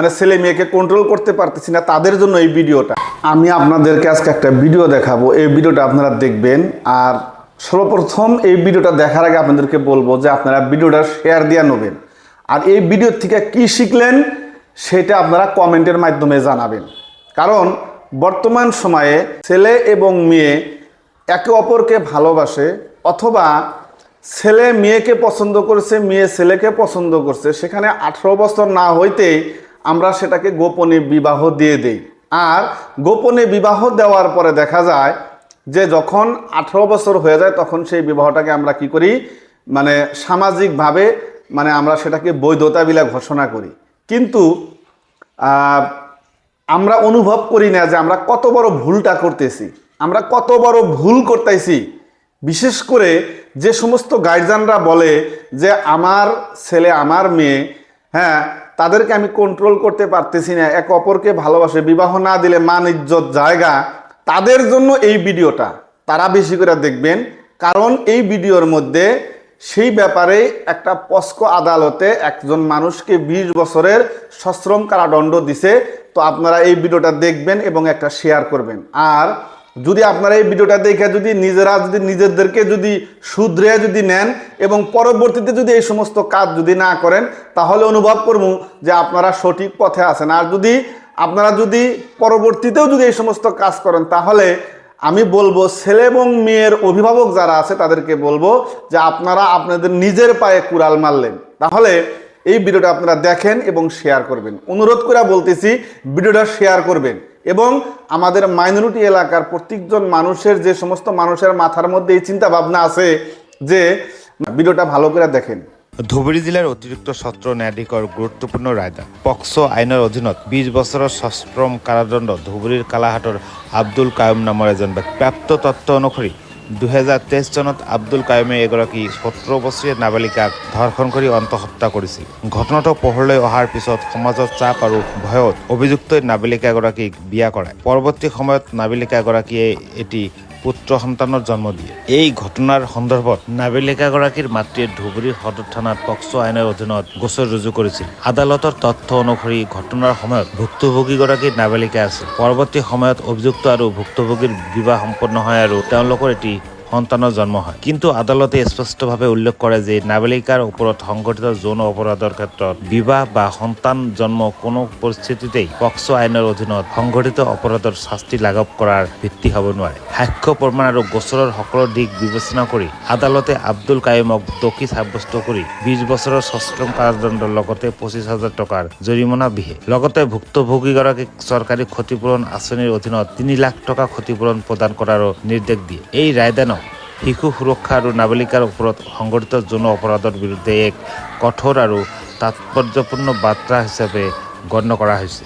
মানে ছেলে মেয়েকে কন্ট্রোল করতে পারতেছি না, তাদের জন্য এই ভিডিওটা। আমি আপনাদেরকে আজকে একটা ভিডিও দেখাবো, এই ভিডিওটা আপনারা দেখবেন। আর সর্বপ্রথম এই ভিডিওটা দেখার আগে আপনাদেরকে বলবো যে আপনারা ভিডিওটা শেয়ার দিয়ে নেবেন। আর এই ভিডিও থেকে কি শিখলেন সেটা আপনারা কমেন্টের মাধ্যমে জানাবেন। কারণ বর্তমান সময়ে ছেলে এবং মেয়ে একে অপরকে ভালোবাসে, অথবা ছেলে মেয়েকে পছন্দ করছে, মেয়ে ছেলেকে পছন্দ করছে, সেখানে 18 বছর না হইতেই আমরা সেটাকে গোপনে বিবাহ দিয়ে দেই। আর গোপনে বিবাহ দেওয়ার পরে দেখা যায় যে যখন 18 বছর হয়ে যায় তখন সেই বিবাহটাকে আমরা কি করি, মানে সামাজিকভাবে মানে আমরা সেটাকে বৈধতা বিলা ঘোষণা করি। কিন্তু আমরা অনুভব করি না যে আমরা কত বড় ভুলটা করতেছি, আমরা কত বড় ভুল করতেছি। বিশেষ করে যে সমস্ত গার্জিয়ানরা বলে যে আমার ছেলে আমার মেয়ে, হ্যাঁ, তাদেরকে আমি কন্ট্রোল করতে পারতেছি না, একে অপরকে ভালোবাসে, বিবাহ না দিলে মান ইজ্জত জায়গা, তাদের জন্য এই ভিডিওটা তারা বেশি করে দেখবেন। কারণ এই ভিডিওর মধ্যে সেই ব্যাপারে একটা পস্কো আদালতে একজন মানুষকে 20 বছরের সশ্রম কারাদণ্ড দিছে। তো আপনারা এই ভিডিওটা দেখবেন এবং একটা শেয়ার করবেন। আর যদি আপনারা এই ভিডিওটা দেখে যদি নিজেরা যদি নিজেদেরকে যদি শুধরে যদি নেন এবং পরবর্তীতে যদি এই সমস্ত কাজ যদি না করেন, তাহলে অনুভব করব যে আপনারা সঠিক পথে আছেন। আর যদি আপনারা যদি পরবর্তীতেও যদি এই সমস্ত কাজ করেন, তাহলে আমি বলবো ছেলে এবং মেয়ের অভিভাবক যারা আছে তাদেরকে বলবো যে আপনারা আপনাদের নিজের পায়ে কুড়াল মারলেন। তাহলে এই ভিডিওটা আপনারা দেখেন এবং শেয়ার করবেন। অনুরোধ করে বলতেছি ভিডিওটা শেয়ার করবেন। এবং আমাদের মাইনরিটি এলাকার প্রত্যেকজন মানুষের, যে সমস্ত মানুষের মাথার মধ্যে এই চিন্তা ভাবনা আছে, যে ভিডিওটা ভালো করে দেখেন। ধুবুৰী জিলাৰ অতিৰিক্ত সত্ৰ ন্যায়াধীশৰ গুৰুত্বপূৰ্ণ ৰায়দান। পক্সো আইনৰ অধীনত 20 বছৰৰ সশ্ৰম কাৰাদণ্ড ধুবুৰীৰ কালাহাটৰ আব্দুল কায়ুম নামৰ এজন ব্যক্তি। প্ৰাপ্ত তথ্য অনুসৰি 2023 চনত আব্দুল কায়ুমে এগৰাকী 17 বছৰীয়া নাবালিকাক ধৰ্ষণ কৰি আত্মহত্যা কৰিছিল। ঘটনাটো পোহৰলৈ অহাৰ পিছত সমাজৰ চাপ আৰু ভয়ত অভিযুক্তই নাবালিকাগৰাকীক বিয়া কৰায়। পৰৱৰ্তী সময়ত নাবালিকাগৰাকীয়ে এটি পুত্ৰ সন্তানৰ জন্ম দিয়ে। এই ঘটনাৰ সন্দৰ্ভত নাবালিকাগৰাকীৰ মাতৃয়ে ধুবুৰী সদৰ থানাত পক্সো আইনৰ অধীনত গোচৰ ৰুজু কৰিছিল। আদালতৰ তথ্য অনুসৰি ঘটনাৰ সময়ত ভুক্তভোগীগৰাকী নাবালিকা আছিল। পৰৱৰ্তী সময়ত অভিযুক্ত আৰু ভুক্তভোগীৰ বিবাহ সম্পন্ন হয় আৰু তেওঁলোকৰ এটি সন্তানৰ জন্ম হয়। কিন্তু আদালতে স্পষ্টভাৱে উল্লেখ কৰে যে নাবালিকাৰ ওপৰত সংঘটিত যৌন অপৰাধৰ ক্ষেত্ৰত বিবাহ বা সন্তান জন্ম কোনো পৰিস্থিতিতেই পক্সো আইনৰ অধীনত সংঘটিত অপৰাধৰ শাস্তি লাঘৱ কৰাৰ ভিত্তি হ'ব নোৱাৰে। সাক্ষ্য প্ৰমাণ আৰু গোচৰৰ সকলো দিশ বিবেচনা কৰি আদালতে আব্দুল কায়ুমক দোষী সাব্যস্ত কৰি 20 বছৰৰ সশ্ৰম কাৰাদণ্ডৰ লগতে 25,000 টকাৰ জৰিমনা বিহে। লগতে ভুক্তভোগীগৰাকীক চৰকাৰী ক্ষতিপূৰণ আঁচনিৰ অধীনত 3 লাখ টকা ক্ষতিপূৰণ প্ৰদান কৰাৰো নিৰ্দেশ দিয়ে। এই ৰায়দানক শিশু সুৰক্ষা আৰু নাবালিকাৰ ওপৰত সংঘটিত যৌন অপৰাধৰ বিৰুদ্ধে এক কঠোৰ আৰু তাৎপৰ্যপূৰ্ণ বাৰ্তা হিচাপে গণ্য কৰা হৈছে।